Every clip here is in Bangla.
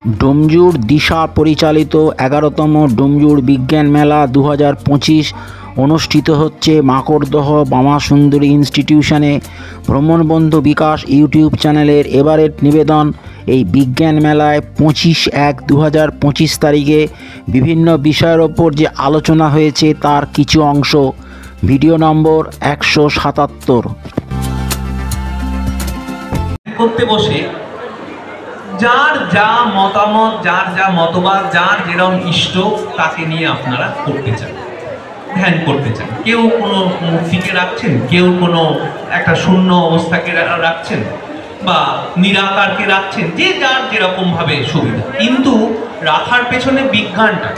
ডোমজুর দিশা পরিচালিত 11তম ডোমজুর বিজ্ঞান মেলা 2025 অনুষ্ঠিত হচ্ছে মাকড়দহ বামা সুন্দরী ইনস্টিটিউশনে। ভ্রমণবন্ধু বিকাশ ইউটিউব চ্যানেলের এবারের নিবেদন, এই বিজ্ঞান মেলায় 25/1/2025 তারিখে বিভিন্ন বিষয়ের ওপর যে আলোচনা হয়েছে তার কিছু অংশ। ভিডিও নম্বর 177। করতে বসে যার যা মতামত, যার যা মতবাদ, যার যেরকম ইষ্ট তাকে নিয়ে আপনারা করতে চান, ধ্যান করতে চান। কেউ কোনো মূর্তিকে রাখছেন, কেউ কোনো একটা শূন্য অবস্থাকে রাখছেন বা নিরাকারকে রাখছেন, যে যার যেরকমভাবে সুবিধা। কিন্তু রাখার পেছনে বিজ্ঞানটা,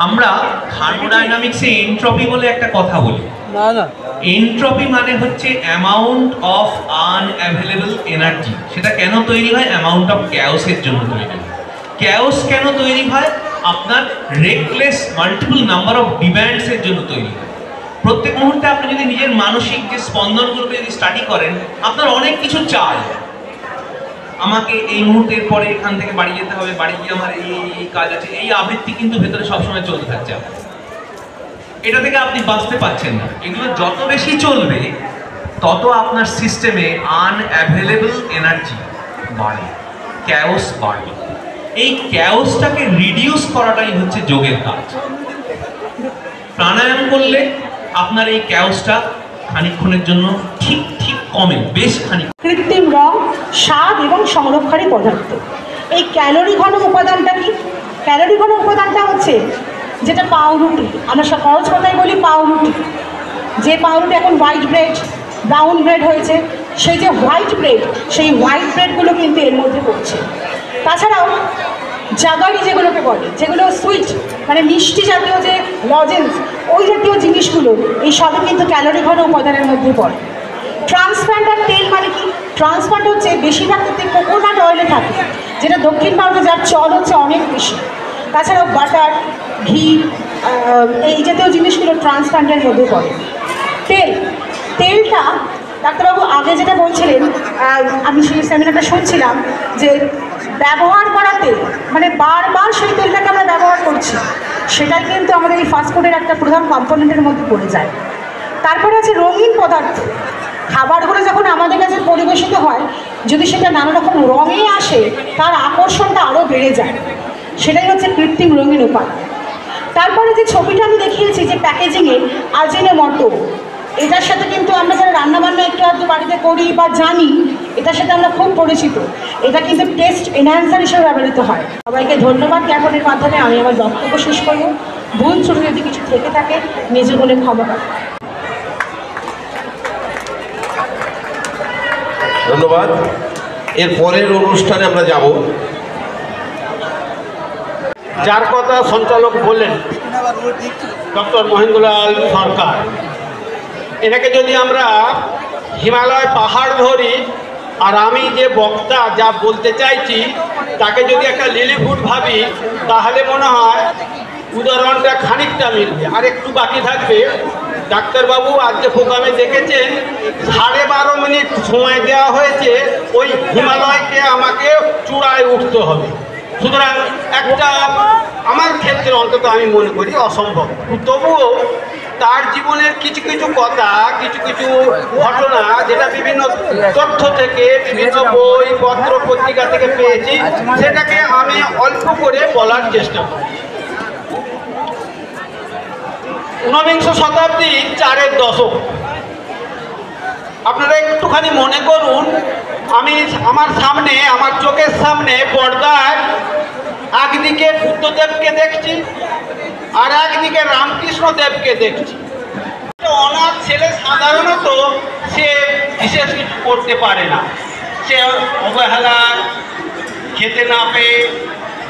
আমরা থার্মোডাইনামিক্সে এনট্রপি বলে একটা কথা বলি। এনট্রপি মানে হচ্ছে অ্যামাউন্ট অফ আনঅ্যাভেলেবল এনার্জি। সেটা কেন তৈরি হয়? অ্যামাউন্ট অফ ক্যাওসের জন্য তৈরি হয়। ক্যাওস কেন তৈরি হয়? আপনার রেকলেস মাল্টিপল নাম্বার অফ ডিমান্ডসের জন্য তৈরি হয়। প্রত্যেক মুহূর্তে আপনি যদি নিজের মানসিক যে স্পন্দনগুলোকে যদি স্টাডি করেন, আপনার অনেক কিছু চাই। আমাকে এই মুহূর্তের পরে এখান থেকে বাড়ি যেতে হবে, বাড়ি গিয়ে আমার এই কাজ আছে, এই আবৃত্তি কিন্তু ভেতরে সবসময় চলতে থাকছে। এটা থেকে আপনি বাঁচতে পারছেন না। এগুলো যত বেশি চলবে তত আপনার সিস্টেমে আনঅ্যাভেলেবল এনার্জি বাড়বে, ক্যাওস বাড়বে। এই ক্যাওসটাকে রিডিউস করাটাই হচ্ছে যোগের কাজ। প্রাণায়াম করলে আপনার এই ক্যাওসটা খানিকক্ষণের জন্য ঠিক কমে, বেশ খানিক। কৃত্রিম রং, স্বাদ এবং সংরক্ষণী পদার্থ। এই ক্যালোরি ঘন উপাদানটা কি? ক্যালোরি ঘন উপাদানটা হচ্ছে যেটা পাউরুটি, আমরা সহজ কথায় বলি পাউরুটি। যে পাউরুটি এখন হোয়াইট ব্রেড, ব্রাউন ব্রেড হয়েছে, সেই যে হোয়াইট ব্রেড, সেই হোয়াইট ব্রেডগুলো কিন্তু এর মধ্যে পড়ছে। তাছাড়াও জাগারি যেগুলোকে বলে, যেগুলো সুইট মানে মিষ্টি জাতীয় যে লজেন্স, ওই জাতীয় জিনিসগুলো এই সবই কিন্তু ক্যালোরি ঘন উপাদানের মধ্যে পড়ে। ট্রান্সপ্ল্যান্ট আর তেল মানে কি? ট্রান্সপ্ল্যান্ট হচ্ছে বেশিরভাগ ক্ষেত্রে কোকোনাট অয়েলে থাকে, যেটা দক্ষিণ ভারতে যার চল হচ্ছে অনেক বেশি। তাছাড়াও বাটার, ঘি, এই জাতীয় জিনিসগুলো ট্রান্সপ্ল্যান্টের মধ্যে পড়ে। তেলটা ডাক্তারবাবু আগে যেটা বলছিলেন, আমি সেই সেমিনারটা শুনছিলাম, যে ব্যবহার করা তেল মানে বারবার সেই তেলটাকে আমরা ব্যবহার করছি, সেটাই কিন্তু আমাদের এই ফাস্টফুডের একটা প্রধান কম্পোনেন্টের মধ্যে পড়ে যায়। তারপরে আছে রঙিন পদার্থ। খাবারগুলো যখন আমাদের কাছে পরিবেশিত হয়, যদি সেটা নানা রকম রঙে আসে, তার আকর্ষণটা আরও বেড়ে যায়। সেটাই হচ্ছে কৃত্রিম রঙিন উপাদান। তারপরে যে ছবিটা আমি দেখিয়েছি যে প্যাকেজিংয়ে আজিনোমোটো, এটার সাথে কিন্তু আমরা যারা রান্নাবান্না একটু আধটু বাড়িতে করি বা জানি, এটার সাথে আমরা খুব পরিচিত। এটা কিন্তু টেস্ট এনহ্যান্সার হিসেবে ব্যবহৃত হয়। সবাইকে ধন্যবাদ জ্ঞাপনের মাধ্যমে আমি আমার বক্তব্য শেষ করব। ভুল ত্রুটি যদি কিছু থেকে থাকে নিজ বলে ক্ষমা করে। ধন্যবাদ। এর পরের অনুষ্ঠানে আমরা যাব। যার কথা সঞ্চালক বললেন ডক্টর মহেন্দ্রলাল সরকার, এটাকে যদি আমরা হিমালয় পাহাড় ধরি, আর আমি যে বক্তা যা বলতে চাইছি তাকে যদি একটা লিলিফুট ভাবি, তাহলে মনে হয় উদাহরণটা খানিকটা মিলবে, আর একটু বাকি থাকবে। ডাক্তারবাবু আজকে প্রোগ্রামে দেখেছেন 12.5 মিনিট সময় দেওয়া হয়েছে, ওই হিমালয়কে আমাকে চূড়ায় উঠতে হবে। সুতরাং একটা আমার ক্ষেত্রে অন্তত আমি মনে করি অসম্ভব। তবুও তার জীবনের কিছু কথা, কিছু ঘটনা, যেটা বিভিন্ন তথ্য থেকে, বিভিন্ন বই পত্র পত্রিকা থেকে পেয়েছি, সেটাকে আমি অল্প করে বলার চেষ্টা করি। 19বিংশ শতাব্দীর 4-এর দশক। আপনারা একটুখানি মনে করুন, আমি আমার চোখের সামনে পর্দায় একদিকে বুদ্ধদেবকে দেখছি, আর একদিকে রামকৃষ্ণ দেবকে দেখছি। অনাথ ছেলে সাধারণত সে বিশেষ কিছু করতে পারে না, সে অবহেলা, খেতে না পেয়ে,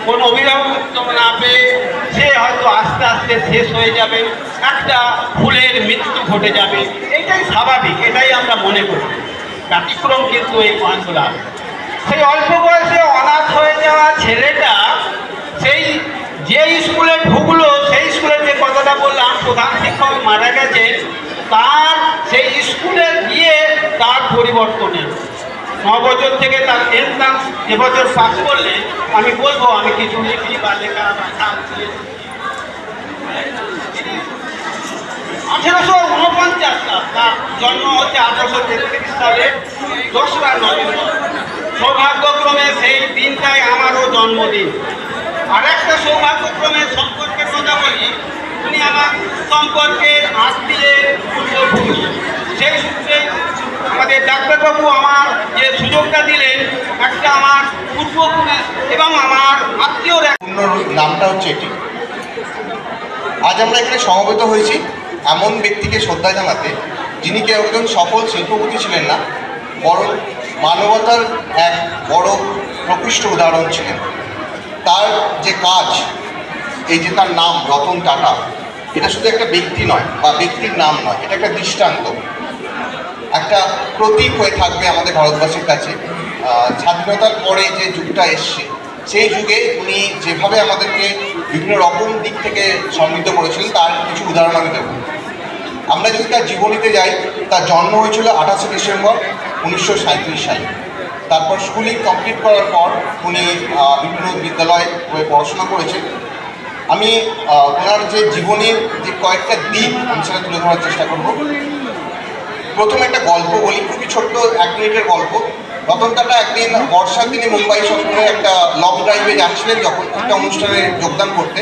কোনো অভিভাবক না পেয়ে সে হয়তো আস্তে আস্তে শেষ হয়ে যাবে, একটা ফুলের মৃত্যু ঘটে যাবে। এটাই স্বাভাবিক, এটাই আমরা মনে করি। ব্যতিক্রম কিন্তু এই মানুষগুলা, সেই অল্প বয়সে অনাথ হয়ে যাওয়া ছেলেটা সেই যে স্কুলে ঢুকলো, সেই স্কুলের যে কথাটা বললাম, প্রধান শিক্ষক মারা গেছেন, তার সেই স্কুলে গিয়ে তার পরিবর্তন এলো। বছর থেকে তার এন্ট্রান্স এবছর পাস করলে আমি বলবো আমি কিছু লিখি বা লেখা বা আঠারোশো 1949 তার জন্ম হচ্ছে 1833 সালে 10রা নভেম্বর। সৌভাগ্যক্রমে সেই দিনটাই আমারও জন্মদিন। আর একটা সৌভাগ্যক্রমে সম্পর্কের কথা বলি, উনি আমার সম্পর্কের আত্মীয়ের পূর্বপুরুষ। সেই সূত্রে আমাদের ডাক্তারবাবু আমার যে সুযোগটা দিলেন, একটা আমার পূর্বপুরুষ এবং আমার আত্মীয়র পূর্ণ নামটা হচ্ছে এটি। আজ আমরা এখানে সমবেত হয়েছি এমন ব্যক্তিকে শ্রদ্ধা জানাতে, যিনি কেউ একজন সফল শিল্পপতি ছিলেন না, বরং মানবতার এক বড় প্রকৃষ্ট উদাহরণ ছিলেন। তার যে কাজ, এই যে তার নাম রতন টাটা, এটা শুধু একটা ব্যক্তি নয় বা ব্যক্তির নাম নয়, এটা একটা দৃষ্টান্ত, একটা প্রতীক হয়ে থাকবে আমাদের ভারতবাসীর কাছে। স্বাধীনতার পরে যে যুগটা এসছে, সেই যুগে উনি যেভাবে আমাদেরকে বিভিন্ন রকম দিক থেকে সমৃদ্ধ করেছিলেন, তার কিছু উদাহরণ আমি দেব। আমরা যদি তার জীবনীতে যাই, তার জন্ম হয়েছিল 28 ডিসেম্বর 1937 সালে। তারপর স্কুলিং কমপ্লিট করার পর উনি বিভিন্ন বিদ্যালয়ে পড়াশোনা করেছেন। আমি ওনার যে জীবনের যে কয়েকটা দিক আমি সেটা তুলে ধরার চেষ্টা করব। প্রথমে একটা গল্প বলি, খুবই ছোট্ট 1 মিনিটের গল্প। রতন টাটা একদিন বর্ষার দিনে মুম্বাই শহরে একটা লং ড্রাইভে যাচ্ছিলেন, যখন একটা অনুষ্ঠানে যোগদান করতে,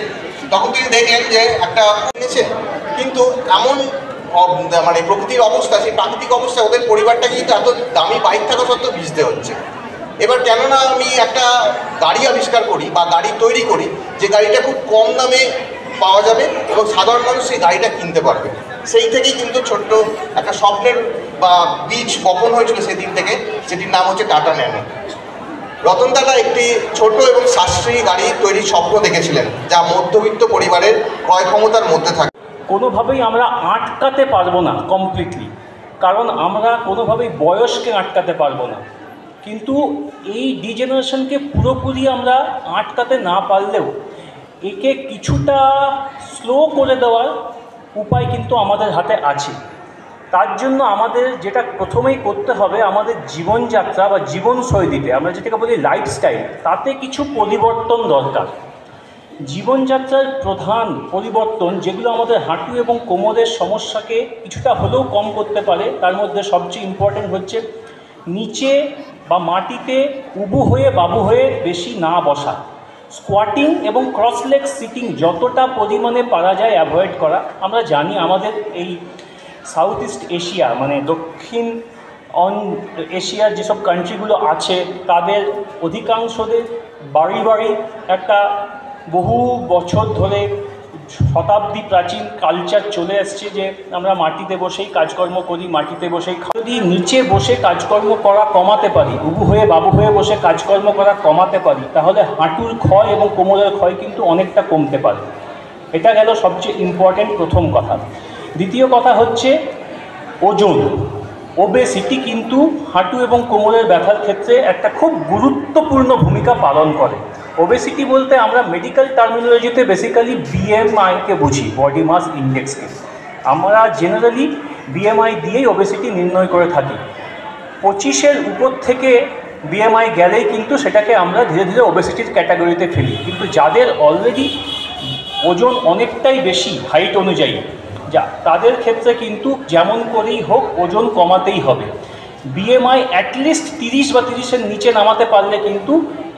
তখন তিনি দেখলেন যে একটা এনেছে, কিন্তু এমন মানে প্রকৃতির অবস্থা, সেই প্রাকৃতিক অবস্থা ওদের পরিবারটাকে কিন্তু এত দামি বাইক থাকা সত্ত্বেও ভিজতে হচ্ছে। এবার কেননা আমি একটা গাড়ি আবিষ্কার করি বা গাড়ি তৈরি করি, যে গাড়িটা খুব কম দামে পাওয়া যাবে এবং সাধারণ মানুষ সেই গাড়িটা কিনতে পারবে। সেই থেকেই কিন্তু ছোট্ট একটা স্বপ্নের বা বীজ বপন হয়েছিল সেদিন থেকে, সেটির নাম হচ্ছে টাটা ন্যানো। রতন টাটা একটি ছোট এবং সাশ্রয়ী গাড়ি তৈরির স্বপ্ন দেখেছিলেন, যা মধ্যবিত্ত পরিবারের ক্রয় ক্ষমতার মধ্যে থাকে। কোনোভাবেই আমরা আটকাতে পারবো না কমপ্লিটলি, কারণ আমরা কোনোভাবেই বয়সকে আটকাতে পারবো না। কিন্তু এই ডিজেনারেশনকে পুরোপুরি আমরা আটকাতে না পারলেও একে কিছুটা স্লো করে দেওয়ার উপায় কিন্তু আমাদের হাতে আছে। তার জন্য আমাদের যেটা প্রথমেই করতে হবে, আমাদের জীবনযাত্রা বা জীবনশৈলীতে, আমরা যেটাকে বলি লাইফস্টাইল, তাতে কিছু পরিবর্তন দরকার। জীবনযাত্রার প্রধান পরিবর্তন যেগুলো আমাদের হাঁটু এবং কোমরের সমস্যাকে কিছুটা হলেও কম করতে পারে, তার মধ্যে সবচেয়ে ইম্পর্টেন্ট হচ্ছে নিচে বা মাটিতে উবু হয়ে বাবু হয়ে বেশি না বসা, স্কোয়াটিং এবং ক্রস লেগ সিটিং যতটা পরিমাণে পারা যায় অ্যাভয়েড করা। আমরা জানি আমাদের এই সাউথ ইস্ট এশিয়া মানে দক্ষিণ এশিয়ার যেসব কান্ট্রিগুলো আছে, তাদের অধিকাংশদের বাড়ি বাড়ি একটা বহু বছর ধরে শতাব্দী প্রাচীন কালচার চলে আসছে যে আমরা মাটিতে বসেই কাজকর্ম করি, মাটিতে বসেই যদি নিচে বসে কাজকর্ম করা কমাতে পারি, উবু হয়ে বাবু হয়ে বসে কাজকর্ম করা কমাতে পারি, তাহলে হাঁটুর ক্ষয় এবং কোমরের ক্ষয় কিন্তু অনেকটা কমতে পারে। এটা গেল সবচেয়ে ইম্পর্টেন্ট প্রথম কথা। দ্বিতীয় কথা হচ্ছে ওজন। ওবেসিটি কিন্তু হাঁটু এবং কোমরের ব্যথার ক্ষেত্রে একটা খুব গুরুত্বপূর্ণ ভূমিকা পালন করে। ওবেসিটি বলতে আমরা মেডিকেল টার্মিনোলজিতে বেসিক্যালি বিএমআইকে বুঝি, বডি মাস ইন্ডেক্সকে। আমরা জেনারেলি বিএমআই দিয়েই ওবেসিটি নির্ণয় করে থাকি। 25-এর উপর থেকে বিএমআই গেলেই কিন্তু সেটাকে আমরা ধীরে ধীরে ওবেসিটির ক্যাটাগরিতে ফেলি। কিন্তু যাদের অলরেডি ওজন অনেকটাই বেশি হাইট অনুযায়ী, তাদের ক্ষেত্রে কিন্তু যেমন করেই হোক ওজন কমাতেই হবে। বিএমআই অ্যাটলিস্ট 30 বা 30-এর নিচে নামাতে পারলে কিন্তু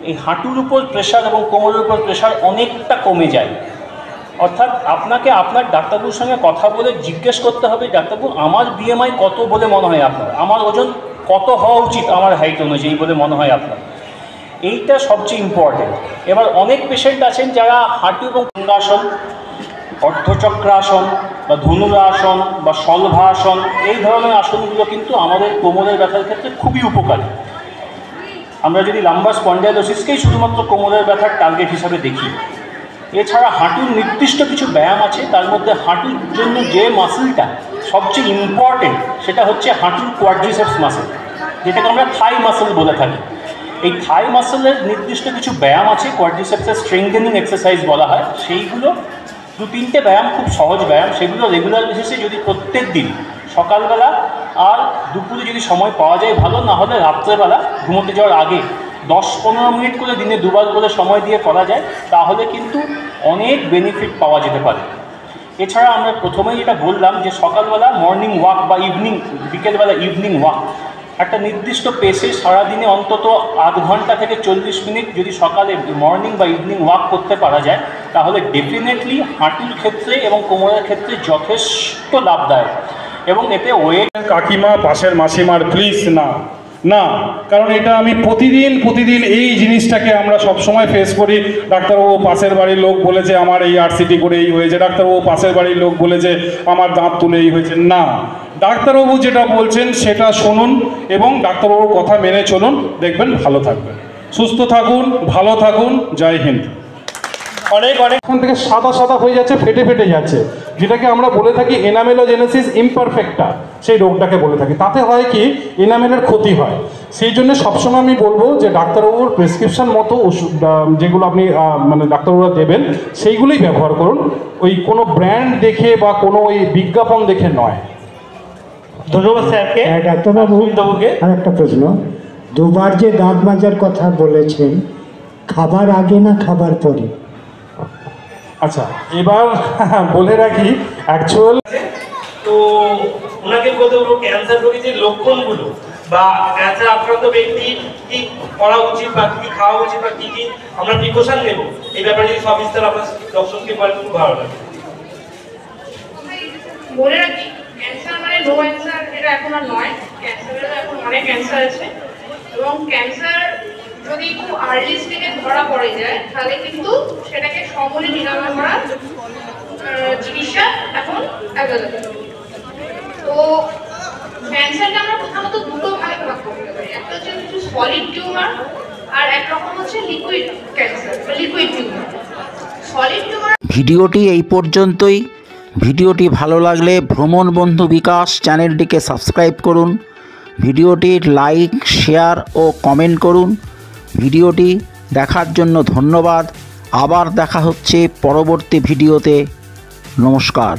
এই হাঁটুর উপর প্রেশার এবং কোমরের উপর প্রেশার অনেকটা কমে যায়। অর্থাৎ আপনাকে আপনার ডাক্তারবাবুর সঙ্গে কথা বলে জিজ্ঞেস করতে হবে, ডাক্তারবাবু আমার বিএমআই কত বলে মনে হয় আপনার, আমার ওজন কত হওয়া উচিত আমার হাইট অনুযায়ী বলে মনে হয় আপনার। এইটা সবচেয়ে ইম্পর্টেন্ট। এবার অনেক পেশেন্ট আছেন যারা হাঁটু এবং আসন, অর্ধচক্রাসন বা ধনুরাসন বা শলভাসন, এই ধরনের আসনগুলো কিন্তু আমাদের কোমরের ব্যথার ক্ষেত্রে খুবই উপকারী। আমরা যদি লাম্বার স্পন্ডাইলোসিসকেই শুধুমাত্র কোমরের ব্যথার টার্গেট হিসাবে দেখি, এছাড়া হাঁটুর নির্দিষ্ট কিছু ব্যায়াম আছে। তার মধ্যে হাঁটুর জন্য যে মাসেলটা সবচেয়ে ইম্পর্টেন্ট সেটা হচ্ছে হাঁটুর কোয়াড্রিসেপস মাসেল, যেটাকে আমরা থাই মাসেল বলে থাকি। এই থাই মাসেলের নির্দিষ্ট কিছু ব্যায়াম আছে, কোয়াড্রিসেপসের স্ট্রেংথেনিং এক্সারসাইজ বলা হয়। সেইগুলো 2-3টে ব্যায়াম, খুব সহজ ব্যায়াম, সেগুলো রেগুলার বেসিসে যদি প্রত্যেক দিন সকালবেলা আর দুপুরে যদি সময় পাওয়া যায় ভালো, না হলে রাত্রেবেলা ঘুমোতে যাওয়ার আগে 10-15 মিনিট করে দিনে 2 বার করে সময় দিয়ে করা যায়, তাহলে কিন্তু অনেক বেনিফিট পাওয়া যেতে পারে। এছাড়া আমরা প্রথমেই যেটা বললাম যে সকালবেলা মর্নিং ওয়াক বা বিকেলবেলা ইভিনিং ওয়াক একটা নির্দিষ্ট পেসে সারাদিনে অন্তত আধ ঘন্টা থেকে 40 মিনিট যদি সকালে মর্নিং বা ইভিনিং ওয়াক করতে পারা যায়, তাহলে ডেফিনেটলি হাঁটুর ক্ষেত্রে এবং কোমরের ক্ষেত্রে যথেষ্ট লাভদায়ক। এবং এতে ওয়েট কাকিমা পাশের মাসিমার প্লিজ না না, কারণ এটা আমি প্রতিদিন এই জিনিসটাকে আমরা সবসময় ফেস করি। ডাক্তারবাবু পাশের বাড়ির লোক বলেছে আমার এই আরসিটি করে এই হয়েছে, ডাক্তারবাবু পাশের বাড়ির লোক বলেছে আমার দাঁত তুলে এই হয়েছে। না, ডাক্তারবাবু যেটা বলছেন সেটা শুনুন এবং ডাক্তারবাবুর কথা মেনে চলুন, দেখবেন ভালো থাকবেন। সুস্থ থাকুন, ভালো থাকুন, জয় হিন্দ। অনেক এখান থেকে সাদা হয়ে যাচ্ছে, ফেটে যাচ্ছে, যেটাকে আমরা বলে থাকি এনামেলোজেনেসিস ইমপারফেক্টা, সেই রোগটাকে বলে থাকি। তাতে হয় কি, এনামেলের ক্ষতি হয়। সেই জন্য সবসময় আমি বলবো যে ডাক্তারবাবুর প্রেসক্রিপশন মতো ওষুধ যেগুলো আপনি মানে ডাক্তারবাবুরা দেবেন সেইগুলোই ব্যবহার করুন, ওই কোনো ব্র্যান্ড দেখে বা কোনো ওই বিজ্ঞাপন দেখে নয়। ধন্যবাদ স্যারকে। ডাক্তারবাবু, আর একটা প্রশ্ন, 2 বার যে দাঁত মাজার কথা বলেছেন, খাবার আগে না খাবার পরে? আচ্ছা, এবার বলে রাখি অ্যাকচুয়াল তো ওনাকে বলতে বলবো ক্যান্সার রোগী যে লক্ষণগুলো বা ক্যান্সার আক্রান্ত ব্যক্তি কি করা উচিত বা কি খাওয়া উচিত বা কি আমরা প্রিকশন নেব, এই ব্যাপারে যদি সবিস্তার আপনার দর্শককে বলেন খুব ভালো লাগে। বলে রাখি, ক্যান্সার মানে নো ক্যান্সার এটা এখন আর নয়, ক্যান্সারের এখন অনেক ক্যান্সার আছে এবং ক্যান্সার যদি খুব আর্লি স্টেজে ধরা পড়ে যায় তাহলে কিন্তু সেটাকে সমূলে নিরাময় করার চিকিৎসা এখন অ্যাভেলেবল। তো ক্যান্সারটা আমরা প্রথমত 2 ভাগে ভাগ করতে পারি, একটা হচ্ছে সলিড টিউমার আর এক রকম হচ্ছে লিকুইড ক্যান্সার বা লিকুইড টিউমার। Solid tumour. ভিডিওটি এই পর্যন্তই। ভিডিওটি ভালো লাগলে ভ্রমণ বন্ধু বিকাশ চ্যানেলটিকে সাবস্ক্রাইব করুন, ভিডিওটির লাইক, শেয়ার ও কমেন্ট করুন। ভিডিওটি দেখার জন্য ধন্যবাদ। আবার দেখা হচ্ছে পরবর্তী ভিডিওতে। নমস্কার।